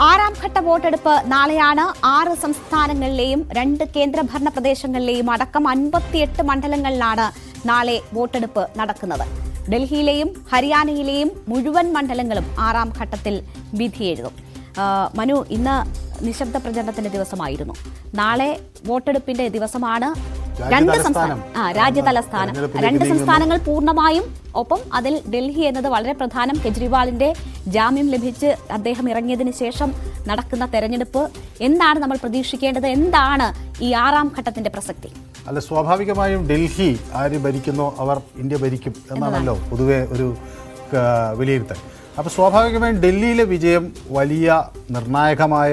ആറാം ഘട്ട വോട്ടെടുപ്പ് നാളെയാണ്. 6 സംസ്ഥാനങ്ങളിലെയും 2 കേന്ദ്രഭരണ പ്രദേശങ്ങളിലെയും അടക്കം 58 മണ്ഡലങ്ങളിലാണ് നാളെ വോട്ടെടുപ്പ് നടക്കുന്നത്. ഡൽഹിയിലെയും ഹരിയാനയിലെയും മുഴുവൻ മണ്ഡലങ്ങളും 6ാം ഘട്ടത്തിൽ വിധിയെഴുതും. മനു, ഇന്ന് നിശബ്ദ പ്രചരണത്തിന്റെ ദിവസമായിരുന്നു. നാളെ വോട്ടെടുപ്പിന്റെ ദിവസമാണ്. രാജ്യതലസ്ഥാനം 2 സംസ്ഥാനങ്ങൾ പൂർണ്ണമായും, ഒപ്പം അതിൽ ഡൽഹി എന്നത് വളരെ പ്രധാനം. കെജ്രിവാളിന്റെ ജാമ്യം ലഭിച്ച് അദ്ദേഹം ഇറങ്ങിയതിനു ശേഷം നടക്കുന്ന തെരഞ്ഞെടുപ്പ്. എന്താണ് നമ്മൾ പ്രതീക്ഷിക്കേണ്ടത്? എന്താണ് ഈ 6ാം ഘട്ടത്തിന്റെ പ്രസക്തി? അല്ല, സ്വാഭാവികമായും ഡൽഹി ആര് ഭരിക്കുന്നോ അവർ ഇന്ത്യ ഭരിക്കും എന്നാണല്ലോ പൊതുവെ ഒരു വിലയിരുത്തൽ. അപ്പോൾ സ്വാഭാവികമായും ഡൽഹിയിലെ വിജയം വലിയ നിർണായകമായ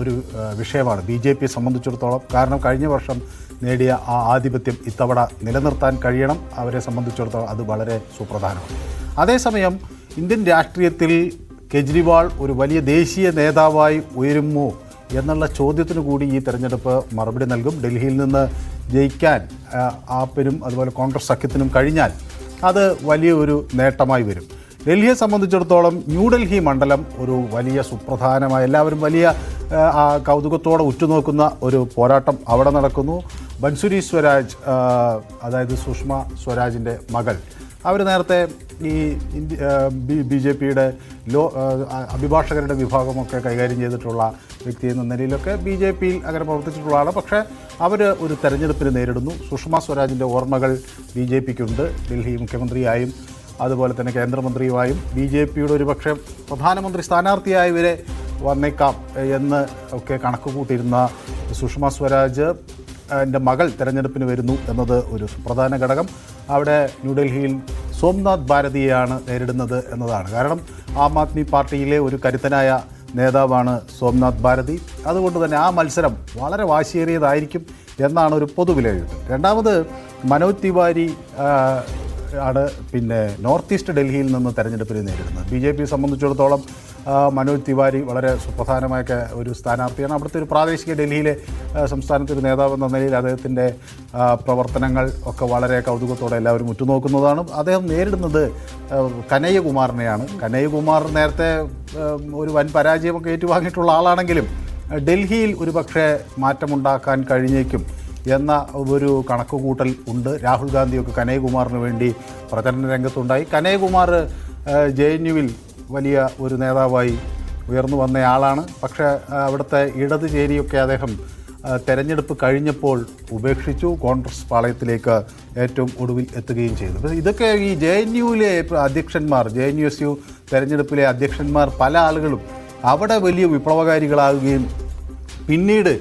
ഒരു വിഷയമാണ് BJP സംബന്ധിച്ചിടത്തോളം. കാരണം കഴിഞ്ഞ വർഷം നേടിയ ആ ആധിപത്യം ഇത്തവണ നിലനിർത്താൻ കഴിയണം. അവരെ സംബന്ധിച്ചിടത്തോളം അത് വളരെ സുപ്രധാനമാണ്. അതേസമയം ഇന്ത്യൻ രാഷ്ട്രീയത്തിൽ കെജ്രിവാൾ ഒരു വലിയ ദേശീയ നേതാവായി ഉയരുമോ എന്നുള്ള ചോദ്യത്തിന് കൂടി ഈ തെരഞ്ഞെടുപ്പ് മറുപടി നൽകും. ഡൽഹിയിൽ നിന്ന് ജയിക്കാൻ ആപ്പിനും അതുപോലെ കോൺഗ്രസ് സഖ്യത്തിനും കഴിഞ്ഞാൽ അത് വലിയ ഒരു നേട്ടമായി വരും. ഡൽഹിയെ സംബന്ധിച്ചിടത്തോളം ന്യൂഡൽഹി മണ്ഡലം ഒരു വലിയ സുപ്രധാനമായ, എല്ലാവരും വലിയ കൗതുകത്തോടെ ഉറ്റുനോക്കുന്ന ഒരു പോരാട്ടം അവിടെ നടക്കുന്നു. ബൻസുരി സ്വരാജ്, അതായത് സുഷമ സ്വരാജിൻ്റെ മകൾ, അവർ നേരത്തെ ഈ BJPയുടെ അഭിഭാഷകരുടെ വിഭാഗമൊക്കെ കൈകാര്യം ചെയ്തിട്ടുള്ള വ്യക്തി എന്ന നിലയിലൊക്കെ BJPയിൽ അങ്ങനെ പ്രവർത്തിച്ചിട്ടുള്ളതാണ്. പക്ഷേ അവർ ഒരു തെരഞ്ഞെടുപ്പിന് നേരിടുന്നു. സുഷമ സ്വരാജിൻ്റെ ഓർമ്മകൾ BJPക്കുണ്ട്. ഡൽഹി മുഖ്യമന്ത്രിയായും അതുപോലെ തന്നെ കേന്ദ്രമന്ത്രിയുമായും BJPയുടെ ഒരു പക്ഷേ പ്രധാനമന്ത്രി സ്ഥാനാർത്ഥിയായി വരെ വന്നേക്കാം എന്ന് ഒക്കെ കണക്ക് കൂട്ടിയിരുന്ന സുഷമ സ്വരാജ് എൻ്റെ മകൾ തെരഞ്ഞെടുപ്പിന് വരുന്നു എന്നത് ഒരു സുപ്രധാന ഘടകം. അവിടെ ന്യൂഡൽഹിയിൽ സോംനാഥ് ഭാരതിയെയാണ് നേരിടുന്നത് എന്നതാണ്. കാരണം ആം ആദ്മി പാർട്ടിയിലെ ഒരു കരുത്തനായ നേതാവാണ് സോംനാഥ് ഭാരതി. അതുകൊണ്ട് തന്നെ ആ മത്സരം വളരെ വാശിയേറിയതായിരിക്കും എന്നാണ് ഒരു പൊതുവിലയിരുത്തൽ. രണ്ടാമത് മനോജ് തിവാരി ആണ് നോർത്ത് ഈസ്റ്റ് ഡൽഹിയിൽ നിന്ന് തെരഞ്ഞെടുപ്പിന് നേരിടുന്നത്. BJP സംബന്ധിച്ചിടത്തോളം മനോജ് തിവാരി വളരെ സുപ്രധാനമായ ഒരു സ്ഥാനാർത്ഥിയാണ്. അവിടുത്തെ ഒരു പ്രാദേശിക ഡൽഹിയിലെ സംസ്ഥാനത്തെ ഒരു നേതാവ് എന്ന നിലയിൽ അദ്ദേഹത്തിൻ്റെ പ്രവർത്തനങ്ങൾ ഒക്കെ വളരെ കൗതുകത്തോടെ എല്ലാവരും ഉറ്റുനോക്കുന്നതാണ്. അദ്ദേഹം നേരിടുന്നത് കനയ്യകുമാറിനെയാണ്. കനയ്യകുമാർ നേരത്തെ ഒരു വൻ പരാജയമൊക്കെ ഏറ്റുവാങ്ങിയിട്ടുള്ള ആളാണെങ്കിലും ഡൽഹിയിൽ ഒരു പക്ഷേ മാറ്റമുണ്ടാക്കാൻ കഴിഞ്ഞേക്കും എന്ന ഒരു കണക്കുകൂട്ടൽ ഉണ്ട്. രാഹുൽ ഗാന്ധിയൊക്കെ കനയ്യകുമാറിന് വേണ്ടി പ്രചരണ രംഗത്തുണ്ടായി. കനയ്യകുമാർ JNUവിൽ വലിയ ഒരു നേതാവായി ഉയർന്നു വന്നയാളാണ്. പക്ഷേ അവിടുത്തെ ഇടത് ചേരിയൊക്കെ അദ്ദേഹം തെരഞ്ഞെടുപ്പ് കഴിഞ്ഞപ്പോൾ ഉപേക്ഷിച്ചു. കോൺഗ്രസ് പാളയത്തിലേക്ക് ഏറ്റവും ഒടുവിൽ എത്തുകയും ചെയ്തു. ഇതൊക്കെ ഈ JNUവിലെ അധ്യക്ഷന്മാർ, JNUSU തെരഞ്ഞെടുപ്പിലെ അധ്യക്ഷന്മാർ പല ആളുകളും അവിടെ വലിയ വിപ്ലവകാരികളാകുകയും പിന്നീട്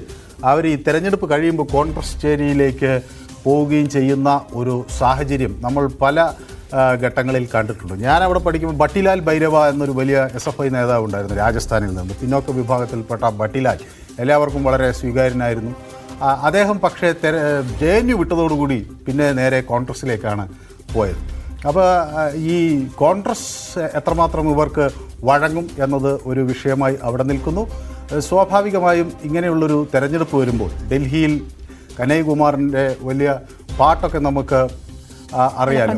അവർ ഈ തെരഞ്ഞെടുപ്പ് കഴിയുമ്പോൾ കോൺഗ്രസ് ചേരിയിലേക്ക് പോവുകയും ചെയ്യുന്ന ഒരു സാഹചര്യം നമ്മൾ പല ഘട്ടങ്ങളിൽ കണ്ടിട്ടുണ്ട്. ഞാനവിടെ പഠിക്കുമ്പോൾ ബട്ടിലാൽ ഭൈരവ എന്നൊരു വലിയ SFI നേതാവ് ഉണ്ടായിരുന്നു രാജസ്ഥാനിൽ നിന്ന്. പിന്നോക്ക വിഭാഗത്തിൽപ്പെട്ട ബട്ടിലാൽ എല്ലാവർക്കും വളരെ സ്വീകാര്യനായിരുന്നു. അദ്ദേഹം പക്ഷേ JNU വിട്ടതോടുകൂടി പിന്നെ നേരെ കോൺഗ്രസ്സിലേക്കാണ് പോയത്. അപ്പോൾ ഈ കോൺഗ്രസ് എത്രമാത്രം ഇവർക്ക് വഴങ്ങും എന്നത് ഒരു വിഷയമായി അവിടെ നിൽക്കുന്നു. സ്വാഭാവികമായും ഇങ്ങനെയുള്ളൊരു തെരഞ്ഞെടുപ്പ് വരുമ്പോൾ ഡൽഹിയിൽ കനയ്യകുമാറിൻ്റെ വലിയ പാട്ടൊക്കെ നമുക്ക് അറിയാലോ.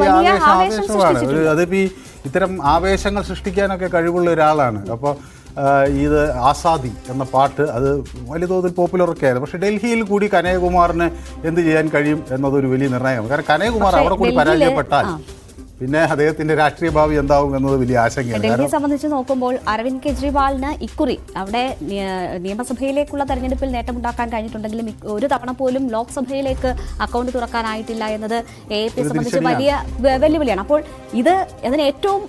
വലിയ ആവേശമാണ്. അതിപ്പോൾ ഇത്തരം ആവേശങ്ങൾ സൃഷ്ടിക്കാനൊക്കെ കഴിവുള്ള ഒരാളാണ്. അപ്പോൾ ഇത് ആസാദി എന്ന പാട്ട് അത് വലിയ തോതിൽ പോപ്പുലറൊക്കെ ആയിരുന്നു. പക്ഷേ ഡൽഹിയിൽ കൂടി കനയ്യകുമാറിന് എന്ത് ചെയ്യാൻ കഴിയും എന്നതൊരു വലിയ നിർണ്ണയമാണ്. കാരണം കനയ്യകുമാർ അവിടെ കൂടി പരാജയപ്പെട്ടാൽ പിന്നെ അദ്ദേഹത്തിന്റെ രാഷ്ട്രീയ ഭാവി എന്താവും എന്നത് വലിയ ആശങ്കയാണ്. ഡൽഹിയെ സംബന്ധിച്ച് നോക്കുമ്പോൾ അരവിന്ദ് കെജ്രിവാളിന് ഇക്കുറി അവിടെ നിയമസഭയിലേക്കുള്ള തെരഞ്ഞെടുപ്പിൽ നേട്ടമുണ്ടാക്കാൻ കഴിഞ്ഞിട്ടുണ്ടെങ്കിലും ഒരു തവണ പോലും ലോക്സഭയിലേക്ക് അക്കൗണ്ട് തുറക്കാനായിട്ടില്ല എന്നത് AAP സംബന്ധിച്ച് വലിയ വെല്ലുവിളിയാണ്. അപ്പോൾ ഇതിന് ഏറ്റവും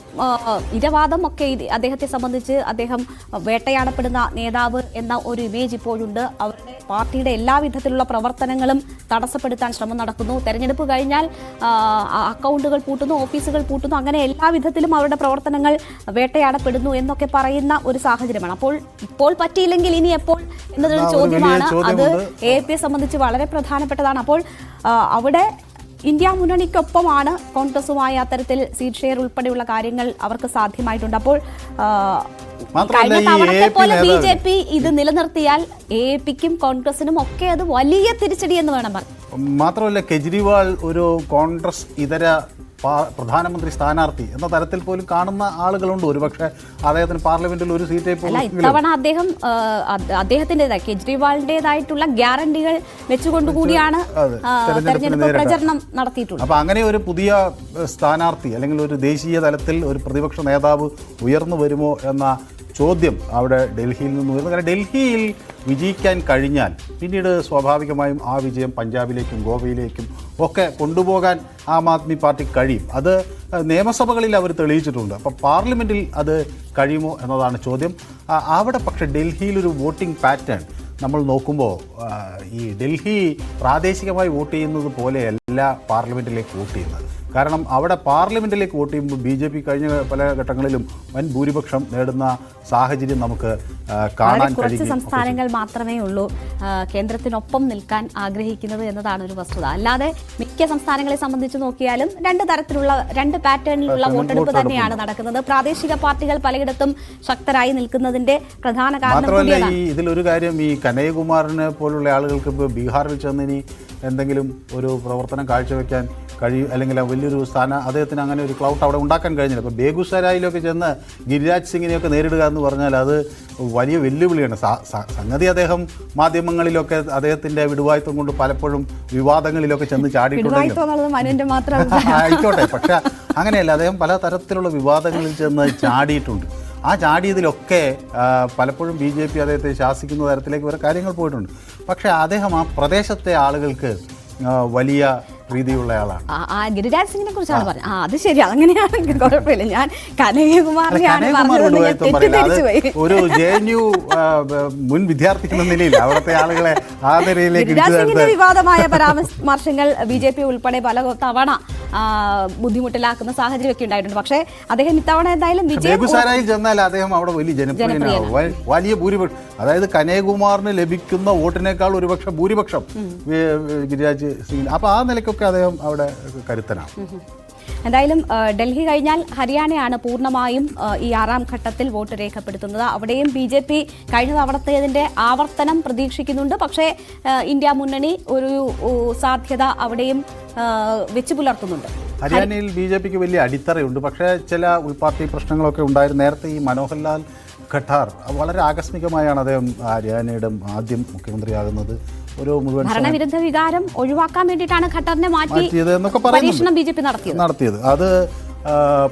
ഇരവാദം ഒക്കെ അദ്ദേഹത്തെ സംബന്ധിച്ച് അദ്ദേഹം വേട്ടയാടപ്പെടുന്ന നേതാവ് എന്ന ഒരു ഇമേജ് ഇപ്പോഴുണ്ട്. അവരുടെ പാർട്ടിയുടെ എല്ലാ വിധത്തിലുള്ള പ്രവർത്തനങ്ങളും തടസ്സപ്പെടുത്താൻ ശ്രമം നടക്കുന്നു. തെരഞ്ഞെടുപ്പ് കഴിഞ്ഞാൽ അക്കൗണ്ടുകൾ പൂട്ടുന്നു, ഓഫീസുകൾ പൂട്ടുന്നു, അങ്ങനെ എല്ലാ വിധത്തിലും അവരുടെ പ്രവർത്തനങ്ങൾ വേട്ടയാടപ്പെടുന്നു എന്നൊക്കെ പറയുന്ന ഒരു സാഹചര്യമാണ്. അപ്പോൾ ഇപ്പോൾ പറ്റിയില്ലെങ്കിൽ ഇനി എപ്പോൾ എന്നതൊരു ചോദ്യമാണ്. അത് AAP സംബന്ധിച്ച് വളരെ പ്രധാനപ്പെട്ടതാണ്. അപ്പോൾ അവിടെ ഇന്ത്യ മുന്നണിക്കൊപ്പമാണ് കോൺഗ്രസുമായി അത്തരത്തിൽ സീറ്റ് ഷെയർ ഉൾപ്പെടെയുള്ള കാര്യങ്ങൾ അവർക്ക് സാധ്യമായിട്ടുണ്ട്. അപ്പോൾ കഴിഞ്ഞ തവണത്തെ പോലെ BJP ഇത് നിലനിർത്തിയാൽ AAPക്കും കോൺഗ്രസിനും ഒക്കെ അത് വലിയ തിരിച്ചടി എന്ന് വേണം പറയാൻ. മാത്രമല്ല, കെജ്രിവാൾ ഒരു കോൺഗ്രസ് ഇതര പ്രധാനമന്ത്രി സ്ഥാനാർത്ഥി എന്ന തരത്തിൽ പോലും കാണുന്ന ആളുകളുണ്ട്. ഒരുപക്ഷെ അദ്ദേഹത്തിന് പാർലമെന്റിൽ ഒരു സീറ്റേ ഇത്തവണ അദ്ദേഹത്തിൻ്റെതായി കെജ്രിവാളിൻ്റെതായിട്ടുള്ള ഗ്യാരണ്ടികൾ വെച്ചുകൊണ്ടുകൂടിയാണ് തെരഞ്ഞെടുപ്പ് പ്രചരണം നടത്തിയിട്ടുള്ളത്. അപ്പൊ അങ്ങനെ ഒരു പുതിയ സ്ഥാനാർത്ഥി അല്ലെങ്കിൽ ഒരു ദേശീയ തലത്തിൽ ഒരു പ്രതിപക്ഷ നേതാവ് ഉയർന്നു വരുമോ എന്ന ചോദ്യം അവിടെ ഡൽഹിയിൽ നിന്ന് വരുന്നു. കാരണം ഡൽഹിയിൽ വിജയിക്കാൻ കഴിഞ്ഞാൽ പിന്നീട് സ്വാഭാവികമായും ആ വിജയം പഞ്ചാബിലേക്കും ഗോവയിലേക്കും ഒക്കെ കൊണ്ടുപോകാൻ ആം ആദ്മി പാർട്ടിക്ക് കഴിയും. അത് നിയമസഭകളിൽ അവർ തെളിയിച്ചിട്ടുണ്ട്. അപ്പോൾ പാർലമെൻറ്റിൽ അത് കഴിയുമോ എന്നതാണ് ചോദ്യം. അവിടെ പക്ഷേ ഡൽഹിയിലൊരു വോട്ടിംഗ് പാറ്റേൺ നമ്മൾ നോക്കുമ്പോൾ ഈ ഡൽഹി പ്രാദേശികമായി വോട്ട് ചെയ്യുന്നത് പോലെയല്ല പാർലമെൻറ്റിലേക്ക് വോട്ട് ചെയ്യുന്നത്. കാരണം അവിടെ പാർലമെൻറ്റിലേക്ക് വോട്ട് ചെയ്യുമ്പോൾ BJP കഴിഞ്ഞ പല ഘട്ടങ്ങളിലും വൻ ഭൂരിപക്ഷം നേടുന്ന സാഹചര്യം നമുക്ക് കാണാൻ കുറച്ച് സംസ്ഥാനങ്ങൾ മാത്രമേ ഉള്ളൂ കേന്ദ്രത്തിനൊപ്പം നിൽക്കാൻ ആഗ്രഹിക്കുന്നത് എന്നതാണ് ഒരു വസ്തുത. അല്ലാതെ മിക്ക സംസ്ഥാനങ്ങളെ സംബന്ധിച്ച് നോക്കിയാലും രണ്ട് പാറ്റേണിലുള്ള വോട്ടെടുപ്പ് തന്നെയാണ് നടക്കുന്നത്. പ്രാദേശിക പാർട്ടികൾ പലയിടത്തും ശക്തരായി നിൽക്കുന്നതിന്റെ പ്രധാന കാരണം മാത്രമല്ല ഇതിലൊരു കാര്യം, ഈ കനയ്യകുമാറിനെ പോലുള്ള ആളുകൾക്ക് ഇപ്പോൾ ബീഹാറിൽ ചെന്നിനി എന്തെങ്കിലും ഒരു പ്രവർത്തനം കാഴ്ചവെക്കാൻ കഴിയും, അല്ലെങ്കിൽ വലിയൊരു സ്ഥാനം അദ്ദേഹത്തിന് അങ്ങനെ ഒരു ക്ലൗട്ട് അവിടെ ഉണ്ടാക്കാൻ കഴിഞ്ഞില്ല. ഇപ്പോൾ ബേഗുസരായിലൊക്കെ ചെന്ന് ഗിരിരാജ് സിംഗിനെയൊക്കെ നേരിടുക എന്ന് പറഞ്ഞാൽ അത് വലിയ വെല്ലുവിളിയാണ്. സംഗതി അദ്ദേഹം മാധ്യമങ്ങളിലൊക്കെ അദ്ദേഹത്തിൻ്റെ വിടുവായ്ത്വം കൊണ്ട് പലപ്പോഴും വിവാദങ്ങളിലൊക്കെ ചെന്ന് ചാടിയിട്ടുണ്ടെങ്കിൽ ആയിക്കോട്ടെ, പക്ഷെ അങ്ങനെയല്ല, അദ്ദേഹം പല തരത്തിലുള്ള വിവാദങ്ങളിൽ ചെന്ന് ചാടിയിട്ടുണ്ട്. ആ ചാടിയതിലൊക്കെ പലപ്പോഴും BJP അദ്ദേഹത്തെ ശാസിക്കുന്ന തരത്തിലേക്ക് വരെ കാര്യങ്ങൾ പോയിട്ടുണ്ട്. പക്ഷേ അദ്ദേഹം ആ പ്രദേശത്തെ ആളുകൾക്ക് വലിയ പ്രീതിയുള്ള ആളാണ്. ഗിരിരാജ് സിംഗിനെ കുറിച്ചാണ് പറഞ്ഞത്. അത് ശരി, അങ്ങനെയാണെങ്കിൽ കുഴപ്പമില്ല. ഞാൻ കനയ്യകുമാറിനെയാണ് ഒരു JNU മുൻ വിദ്യാർത്ഥി എന്ന നിലയിൽ അവിടുത്തെ ആളുകളെ ആ നിലയിലേക്ക് വിവാദമായ പരാമർശങ്ങൾ BJP ഉൾപ്പെടെ പല തവണ ബുദ്ധിമുട്ടിലാക്കുന്ന സാഹചര്യമൊക്കെ ഉണ്ടായിട്ടുണ്ട്. പക്ഷേ അദ്ദേഹം ഇത്തവണ എന്തായാലും ബേഗുസരായിൽ ചെന്നാൽ അദ്ദേഹം അവിടെ വലിയ ജനപ്രിയനാവും. വലിയ ഭൂരിപക്ഷം, അതായത് കനയ്യകുമാറിന് ലഭിക്കുന്ന വോട്ടിനേക്കാൾ ഒരുപക്ഷെ ഭൂരിപക്ഷം ഗിരിരാജ് സിംഗ്. അപ്പോൾ ആ നിലയ്ക്കൊക്കെ അദ്ദേഹം അവിടെ കരുത്തനാണ്. എന്തായാലും ഡൽഹി കഴിഞ്ഞാൽ ഹരിയാനയാണ് പൂർണ്ണമായും ഈ 6ാം ഘട്ടത്തിൽ വോട്ട് രേഖപ്പെടുത്തുന്നത്. അവിടെയും BJP കഴിഞ്ഞ തവണത്തേതിന്റെ ആവർത്തനം പ്രതീക്ഷിക്കുന്നുണ്ട്. പക്ഷേ ഇന്ത്യ മുന്നണി ഒരു സാധ്യത അവിടെയും വെച്ചു പുലർത്തുന്നുണ്ട്. ഹരിയാനയിൽ BJPക്ക് വലിയ അടിത്തറയുണ്ട്. പക്ഷേ ചില ഉൾപാർട്ടി പ്രശ്നങ്ങളൊക്കെ ഉണ്ടായിരുന്നു. നേരത്തെ ഈ മനോഹർലാൽ ഖട്ടാർ വളരെ ആകസ്മികമായാണ് അദ്ദേഹം ഹരിയാനയുടെ ആദ്യം മുഖ്യമന്ത്രിയാകുന്നത്. ഒരു മുഴുവൻ ഭരണവിരുദ്ധ വികാരം ഒഴിവാക്കാൻ വേണ്ടിയിട്ടാണ് ഖട്ടാറിനെ മാറ്റിയത് എന്നൊക്കെ പരീക്ഷണം BJP നടത്തിയത്. അത്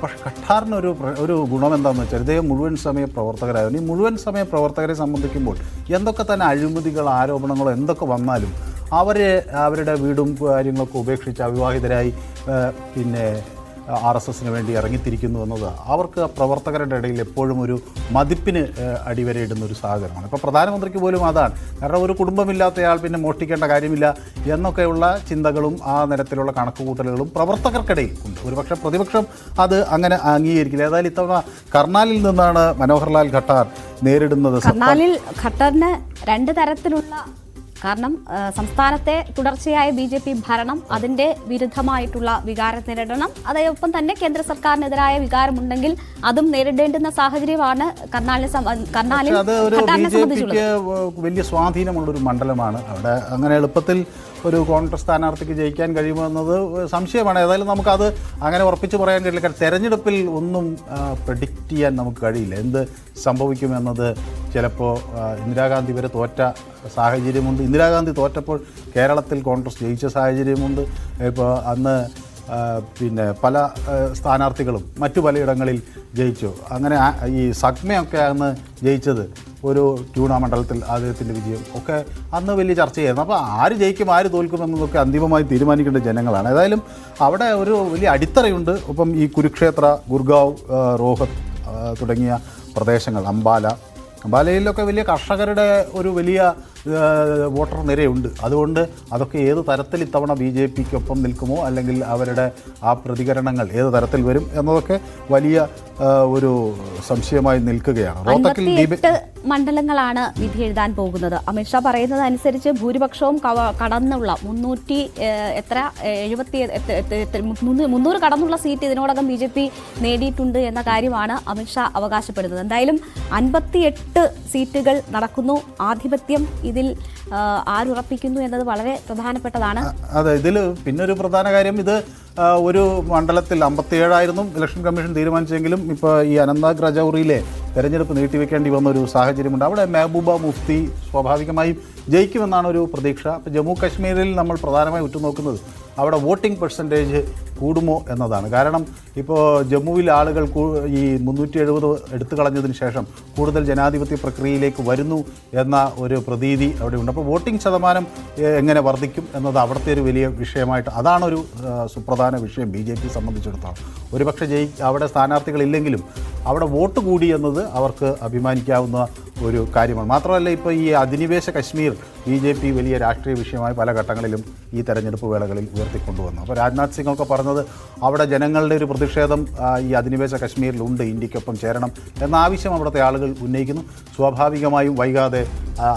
പക്ഷെ ഖട്ടാറിന് ഒരു ഗുണം എന്താണെന്ന് വെച്ചാൽ ഇദ്ദേഹം മുഴുവൻ സമയ പ്രവർത്തകരായിരുന്നു. ഈ മുഴുവൻ സമയ പ്രവർത്തകരെ സംബന്ധിക്കുമ്പോൾ എന്തൊക്കെ തന്നെ അഴിമതികൾ ആരോപണങ്ങളോ എന്തൊക്കെ വന്നാലും അവരുടെ വീടും കാര്യങ്ങളൊക്കെ ഉപേക്ഷിച്ച് അവിവാഹിതരായി പിന്നെ RSSന് വേണ്ടി ഇറങ്ങിത്തിരിക്കുന്നു എന്നത് അവർക്ക് പ്രവർത്തകരുടെ ഇടയിൽ എപ്പോഴും ഒരു മതിപ്പിന് അടിവരയിടുന്ന ഒരു സാഹചര്യമാണ്. ഇപ്പോൾ പ്രധാനമന്ത്രിക്ക് പോലും അതാണ്. കാരണം ഒരു കുടുംബമില്ലാത്തയാൾ പിന്നെ മോഷ്ടിക്കേണ്ട കാര്യമില്ല എന്നൊക്കെയുള്ള ചിന്തകളും ആ തരത്തിലുള്ള കണക്കുകൂട്ടലുകളും പ്രവർത്തകർക്കിടയിൽ ഉണ്ട്. ഒരുപക്ഷെ പ്രതിപക്ഷം അത് അങ്ങനെ അംഗീകരിക്കില്ല. ഏതായാലും ഇത്തവണ കർണാലിൽ നിന്നാണ് മനോഹർലാൽ ഖട്ടാർ നേരിടുന്നത്. കർണാലിൽ ഖട്ടറിന് രണ്ട് തരത്തിലുള്ള കാരണം സംസ്ഥാനത്തെ തുടർച്ചയായ BJP ഭരണം അതിന്റെ വിരുദ്ധമായിട്ടുള്ള വികാരം നേരിടണം. അതോടൊപ്പം തന്നെ കേന്ദ്ര സർക്കാരിനെതിരായ വികാരമുണ്ടെങ്കിൽ അതും നേരിടേണ്ടുന്ന സാഹചര്യമാണ് കർണാലിനെ സംബന്ധിച്ചുള്ളത്. വലിയ സ്വാധീനമുള്ളൊരു മണ്ഡലമാണ്. അവിടെ അങ്ങനെ എളുപ്പത്തിൽ ഒരു കോൺഗ്രസ് സ്ഥാനാർത്ഥിക്ക് ജയിക്കാൻ കഴിയുമോ എന്നത് സംശയമാണ്. ഏതായാലും നമുക്കത് അങ്ങനെ ഉറപ്പിച്ച് പറയാൻ കഴിയില്ല. കാരണം തെരഞ്ഞെടുപ്പിൽ ഒന്നും പ്രെഡിക്റ്റ് ചെയ്യാൻ നമുക്ക് കഴിയില്ല. എന്ത് സംഭവിക്കുമെന്നത് ചിലപ്പോൾ ഇന്ദിരാഗാന്ധി വരെ തോറ്റ സാഹചര്യമുണ്ട്. ഇന്ദിരാഗാന്ധി തോറ്റപ്പോൾ കേരളത്തിൽ കോൺഗ്രസ് ജയിച്ച സാഹചര്യമുണ്ട്. ഇപ്പോൾ അന്ന് പിന്നെ പല സ്ഥാനാർത്ഥികളും മറ്റു പലയിടങ്ങളിൽ ജയിച്ചു. അങ്ങനെ ഈ സഗ്മയൊക്കെ അന്ന് ജയിച്ചത് ഒരു ട്യൂണ മണ്ഡലത്തിൽ അദ്ദേഹത്തിൻ്റെ വിജയം ഒക്കെ അന്ന് വലിയ ചർച്ചയായിരുന്നു. അപ്പോൾ ആര് ജയിക്കും ആര് തോൽക്കും എന്നതൊക്കെ അന്തിമമായി തീരുമാനിക്കേണ്ട ജനങ്ങളാണ്. ഏതായാലും അവിടെ ഒരു വലിയ അടിത്തറയുണ്ട്. ഒപ്പം ഈ കുരുക്ഷേത്ര, ഗുർഗാവ്, റോഹത്ത് തുടങ്ങിയ പ്രദേശങ്ങൾ, അംബാലയിലൊക്കെ വലിയ കർഷകരുടെ ഒരു വലിയ വോട്ടർ നിരയുണ്ട്. അതുകൊണ്ട് അതൊക്കെ ഏത് തരത്തിൽ ഇത്തവണ BJPക്കൊപ്പം നിൽക്കുമോ അല്ലെങ്കിൽ അവരുടെ ആ പ്രതികരണങ്ങൾ ഏത് തരത്തിൽ വരും എന്നതൊക്കെ വലിയ ഒരു സംശയമായി നിൽക്കുകയാണ്. 58 മണ്ഡലങ്ങളാണ് വിധി എഴുതാൻ പോകുന്നത്. അമിത്ഷാ പറയുന്നത് അനുസരിച്ച് ഭൂരിപക്ഷവും കടന്നുള്ള 300 കടന്നുള്ള സീറ്റ് ഇതിനോടകം BJP നേടിയിട്ടുണ്ട് എന്ന കാര്യമാണ് അമിത്ഷാ അവകാശപ്പെടുന്നത്. എന്തായാലും 58 സീറ്റുകൾ നടക്കുന്നു. ആധിപത്യം ഇതിൽ ആരുറപ്പിക്കുന്നു എന്നത് വളരെ പ്രധാനപ്പെട്ടതാണ്. അതെ, ഇതിൽ പിന്നൊരു പ്രധാന കാര്യം, ഇത് ഒരു മണ്ഡലത്തിൽ 57 ഇലക്ഷൻ കമ്മീഷൻ തീരുമാനിച്ചെങ്കിലും ഇപ്പോൾ ഈ അനന്ത്നാഗ് രജൗറിയിലെ തെരഞ്ഞെടുപ്പ് നീട്ടിവെക്കേണ്ടി വന്ന ഒരു സാഹചര്യമുണ്ട്. അവിടെ മെഹബൂബ മുഫ്തി സ്വാഭാവികമായും ജയിക്കുമെന്നാണ് ഒരു പ്രതീക്ഷ. അപ്പോൾ ജമ്മു കാശ്മീരിൽ നമ്മൾ പ്രധാനമായി ഉറ്റുനോക്കുന്നത് അവിടെ വോട്ടിംഗ് പെർസെൻറ്റേജ് കൂടുമോ എന്നതാണ്. കാരണം ഇപ്പോൾ ജമ്മുവിൽ ആളുകൾ ഈ 370 എടുത്തു കളഞ്ഞതിന് ശേഷം കൂടുതൽ ജനാധിപത്യ പ്രക്രിയയിലേക്ക് വരുന്നു എന്ന ഒരു പ്രതീതി അവിടെയുണ്ട്. അപ്പോൾ വോട്ടിംഗ് ശതമാനം എങ്ങനെ വർദ്ധിക്കും എന്നത് അവിടുത്തെ ഒരു വലിയ വിഷയമായിട്ട് അതാണൊരു സുപ്രധാന വിഷയം BJP സംബന്ധിച്ചിടത്തോളം. ഒരുപക്ഷെ അവിടെ സ്ഥാനാർത്ഥികളില്ലെങ്കിലും അവിടെ വോട്ട് കൂടി എന്നത് അവർക്ക് അഭിമാനിക്കാവുന്ന ഒരു കാര്യമാണ്. മാത്രമല്ല ഇപ്പോൾ ഈ അധിനിവേശ കശ്മീർ BJP വലിയ രാഷ്ട്രീയ വിഷയമായി പല ഘട്ടങ്ങളിലും ഈ തെരഞ്ഞെടുപ്പ് വേളകളിൽ ഉയർത്തിക്കൊണ്ടുവന്നു. അപ്പോൾ രാജ്നാഥ് സിംഗ് ഒക്കെ പറഞ്ഞത് അവിടെ ജനങ്ങളുടെ ഒരു പ്രതിഷേധം ഈ അധിനിവേശ കശ്മീരിലുണ്ട്, ഇന്ത്യക്കൊപ്പം ചേരണം എന്ന ആവശ്യം അവിടുത്തെ ആളുകൾ ഉന്നയിക്കുന്നു. സ്വാഭാവികമായും വൈകാതെ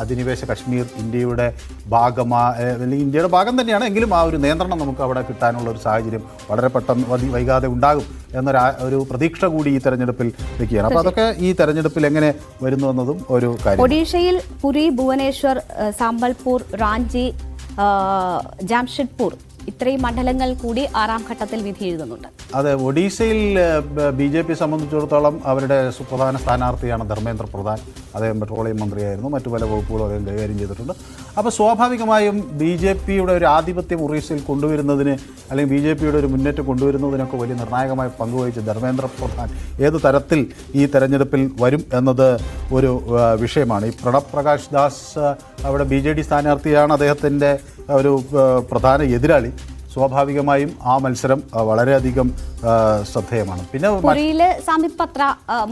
അധിനിവേശ കശ്മീർ ഇന്ത്യയുടെ അല്ലെങ്കിൽ ഇന്ത്യയുടെ ഭാഗം തന്നെയാണ് എങ്കിലും ആ ഒരു നിയന്ത്രണം നമുക്ക് അവിടെ കിട്ടാനുള്ള ഒരു സാഹചര്യം വളരെ പെട്ടെന്ന് വൈകാതെ ഉണ്ടാകും എന്നൊരു പ്രതീക്ഷ കൂടി ഈ തെരഞ്ഞെടുപ്പിൽ വെക്കുകയാണ്. അപ്പോൾ അതൊക്കെ ഈ തെരഞ്ഞെടുപ്പിൽ എങ്ങനെ വരുന്നു എന്നതും ഒരു കാര്യം. ഒഡീഷയിൽ പുരി, ഭുവനേശ്വർ, സാമ്പൽപൂർ, റാഞ്ചി, ജാംഷഡ്പൂർ ഇത്രയും മണ്ഡലങ്ങൾ കൂടി 6ാം ഘട്ടത്തിൽ വിധി എഴുതുന്നുണ്ട്. അതെ, ഒഡീഷയിൽ BJP സംബന്ധിച്ചിടത്തോളം അവരുടെ സുപ്രധാന സ്ഥാനാർത്ഥിയാണ് ധർമ്മേന്ദ്ര പ്രധാൻ. അദ്ദേഹം പെട്രോളിയം മന്ത്രിയായിരുന്നു, മറ്റു പല വകുപ്പുകളും അദ്ദേഹം കൈകാര്യം ചെയ്തിട്ടുണ്ട്. അപ്പോൾ സ്വാഭാവികമായും BJPയുടെ ഒരു ആധിപത്യം ഒറീസയിൽ കൊണ്ടുവരുന്നതിന് അല്ലെങ്കിൽ BJPയുടെ ഒരു മുന്നേറ്റം കൊണ്ടുവരുന്നതിനൊക്കെ വലിയ നിർണായകമായി പങ്കുവഹിച്ച് ധർമ്മേന്ദ്ര പ്രധാൻ ഏത് തരത്തിൽ ഈ തെരഞ്ഞെടുപ്പിൽ വരും എന്നത് ഒരു വിഷയമാണ്. ഈ പ്രണബ് പ്രകാശ് ദാസ് അവിടെ BJD സ്ഥാനാർത്ഥിയാണ്, അദ്ദേഹത്തിൻ്റെ ഒരു പ്രധാന എതിരാളി. സ്വാഭാവികമായും ആ മത്സരം വളരെയധികം ശ്രദ്ധേയമാണ്. പിന്നെ പുരിയില് സാമിത് പത്ര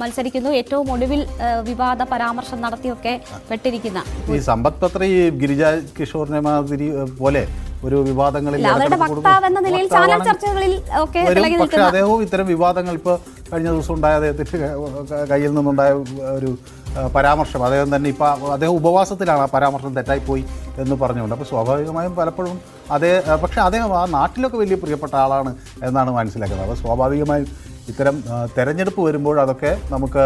മത്സരിക്കുന്നു. ഏറ്റവും ഒടുവിൽ വിവാദ പരാമർശം നടത്തിയൊക്കെ പെട്ടിരിക്കുന്ന ഈ സമ്പത് പത്ര ഈ ഗിരിജ കിഷോറിനെ മാതിരി പോലെ ഒരു വിവാദങ്ങളിൽ പക്ഷേ അദ്ദേഹവും ഇത്തരം വിവാദങ്ങൾ ഇപ്പോൾ കഴിഞ്ഞ ദിവസം ഉണ്ടായ അദ്ദേഹത്തിൻ്റെ കയ്യിൽ നിന്നുണ്ടായ ഒരു പരാമർശം, അദ്ദേഹം തന്നെ ഇപ്പോൾ അദ്ദേഹം ഉപവാസത്തിലാണ്, ആ പരാമർശം തെറ്റായിപ്പോയി എന്ന് പറഞ്ഞുകൊണ്ട്. അപ്പോൾ സ്വാഭാവികമായും പലപ്പോഴും പക്ഷേ അദ്ദേഹം ആ നാട്ടിലൊക്കെ വലിയ പ്രിയപ്പെട്ട ആളാണ് എന്നാണ് മനസ്സിലാക്കുന്നത്. അപ്പോൾ സ്വാഭാവികമായും ഇത്തരം തെരഞ്ഞെടുപ്പ് വരുമ്പോൾ അതൊക്കെ നമുക്ക്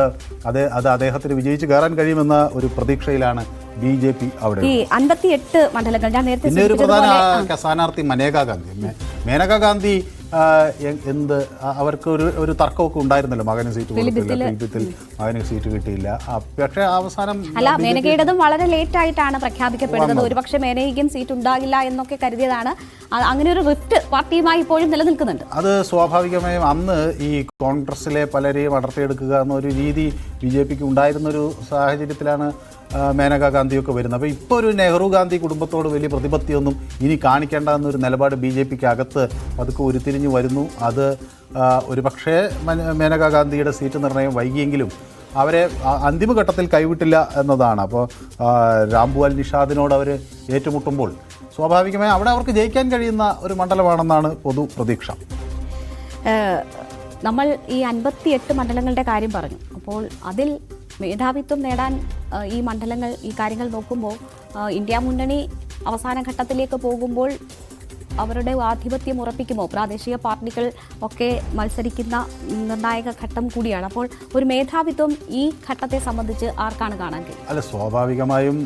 അത് അദ്ദേഹത്തിന് വിജയിച്ച് കയറാൻ കഴിയുമെന്ന ഒരു പ്രതീക്ഷയിലാണ് BJP അവിടെ. ഈ 58 മണ്ഡലങ്ങൾ ഞാൻ നേരത്തെ പിന്നെ ഒരു പ്രധാന സ്ഥാനാർത്ഥി മേനകാ ഗാന്ധി എന്ത് അവർക്ക് ഒരു തർക്കമൊക്കെ ഉണ്ടായിരുന്നല്ലോ, മകന് സീറ്റ് കൊടുത്തില്ല, മകന് സീറ്റ് കിട്ടിയില്ല. പക്ഷേ അവസാനം മേനകയുടേതും വളരെ ലേറ്റ് ആയിട്ടാണ് പ്രഖ്യാപിക്കപ്പെടുന്നത്. ഒരുപക്ഷെ മേനകയ്ക്കും സീറ്റ് ഉണ്ടാകില്ല എന്നൊക്കെ കരുതിയതാണ്. അങ്ങനെ ഒരു റിഫ്റ്റ് പാർട്ടിയുമായി ഇപ്പോഴും നിലനിൽക്കുന്നുണ്ട്. അത് സ്വാഭാവികമായും അന്ന് ഈ കോൺഗ്രസിലെ പലരെയും അടർത്തിയെടുക്കുക എന്നൊരു രീതി BJPക്ക് ഉണ്ടായിരുന്നൊരു സാഹചര്യത്തിലാണ് മേനകാ ഗാന്ധിയൊക്കെ വരുന്നത്. അപ്പോൾ ഇപ്പോൾ ഒരു നെഹ്റു ഗാന്ധി കുടുംബത്തോട് വലിയ പ്രതിപത്തിയൊന്നും ഇനി കാണിക്കേണ്ട എന്നൊരു നിലപാട് BJPക്ക് അകത്ത് അതൊക്കെ ഉരുത്തിരിഞ്ഞ് വരുന്നു. അത് ഒരു പക്ഷേ മേനകാ ഗാന്ധിയുടെ സീറ്റ് നിർണ്ണയം വൈകിയെങ്കിലും അവരെ അന്തിമഘട്ടത്തിൽ കൈവിട്ടില്ല എന്നതാണ്. അപ്പോൾ രാംഭുവാൽ നിഷാദിനോട് അവർ ഏറ്റുമുട്ടുമ്പോൾ സ്വാഭാവികമായും അവിടെ അവർക്ക് ജയിക്കാൻ കഴിയുന്ന ഒരു മണ്ഡലമാണെന്നാണ് പൊതു പ്രതീക്ഷ. നമ്മൾ ഈ 58 മണ്ഡലങ്ങളുടെ കാര്യം പറഞ്ഞു. അപ്പോൾ അതിൽ മേധാവിത്വം നേടാൻ ഈ മണ്ഡലങ്ങൾ ഈ കാര്യങ്ങൾ നോക്കുമ്പോൾ ഇന്ത്യ മുന്നണി അവസാന ഘട്ടത്തിലേക്ക് പോകുമ്പോൾ അവരുടെ ആധിപത്യം ഉറപ്പിക്കുമോ? പ്രാദേശിക പാർട്ടികൾ ഒക്കെ മത്സരിക്കുന്ന നിർണായക ഘട്ടം കൂടിയാണ്. അപ്പോൾ ഒരു മേധാവിത്വം ഈ ഘട്ടത്തെ സംബന്ധിച്ച് ആർക്കാണ് കാണാൻ കഴിയും? അല്ല, സ്വാഭാവികമായും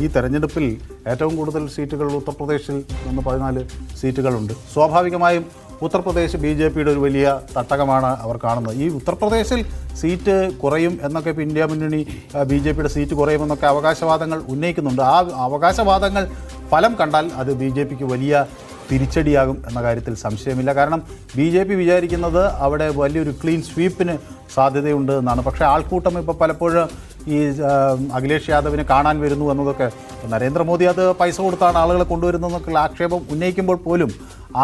ഈ തെരഞ്ഞെടുപ്പിൽ ഏറ്റവും കൂടുതൽ സീറ്റുകൾ ഉത്തർപ്രദേശിൽ നിന്ന് 14 സീറ്റുകളുണ്ട്. സ്വാഭാവികമായും ഉത്തർപ്രദേശ് BJPയുടെ ഒരു വലിയ തട്ടകമാണ് അവർ കാണുന്നത്. ഈ ഉത്തർപ്രദേശിൽ സീറ്റ് കുറയും എന്നൊക്കെ ഇപ്പോൾ ഇന്ത്യ മുന്നണി BJPയുടെ സീറ്റ് കുറയുമെന്നൊക്കെ അവകാശവാദങ്ങൾ ഉന്നയിക്കുന്നുണ്ട്. ആ അവകാശവാദങ്ങൾ ഫലം കണ്ടാൽ അത് BJPക്ക് വലിയ തിരിച്ചടിയാകും എന്ന കാര്യത്തിൽ സംശയമില്ല. കാരണം BJP വിചാരിക്കുന്നത് അവിടെ വലിയൊരു ക്ലീൻ സ്വീപ്പിന് സാധ്യതയുണ്ട് എന്നാണ്. പക്ഷേ ആൾക്കൂട്ടം ഇപ്പോൾ പലപ്പോഴും ഈ അഖിലേഷ് യാദവിനെ കാണാൻ വരുന്നു എന്നതൊക്കെ നരേന്ദ്രമോദി അത് പൈസ കൊടുത്താണ് ആളുകളെ കൊണ്ടുവരുന്നതെന്നൊക്കെയുള്ള ആക്ഷേപം ഉന്നയിക്കുമ്പോൾ പോലും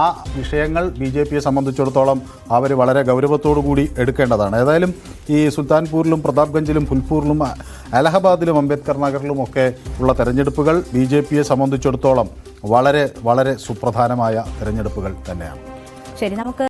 ആ വിഷയങ്ങൾ BJPയെ സംബന്ധിച്ചിടത്തോളം അവർ വളരെ ഗൗരവത്തോടു കൂടി എടുക്കേണ്ടതാണ്. ഏതായാലും ഈ സുൽത്താൻപൂരിലും പ്രതാപ്ഗഞ്ചിലും ഫുൽപൂരിലും അലഹബാദിലും അംബേദ്കർ നഗറിലും ഒക്കെ ഉള്ള തെരഞ്ഞെടുപ്പുകൾ BJPയെ സംബന്ധിച്ചിടത്തോളം വളരെ വളരെ സുപ്രധാനമായ തെരഞ്ഞെടുപ്പുകൾ തന്നെയാണ്. ശരി, നമുക്ക്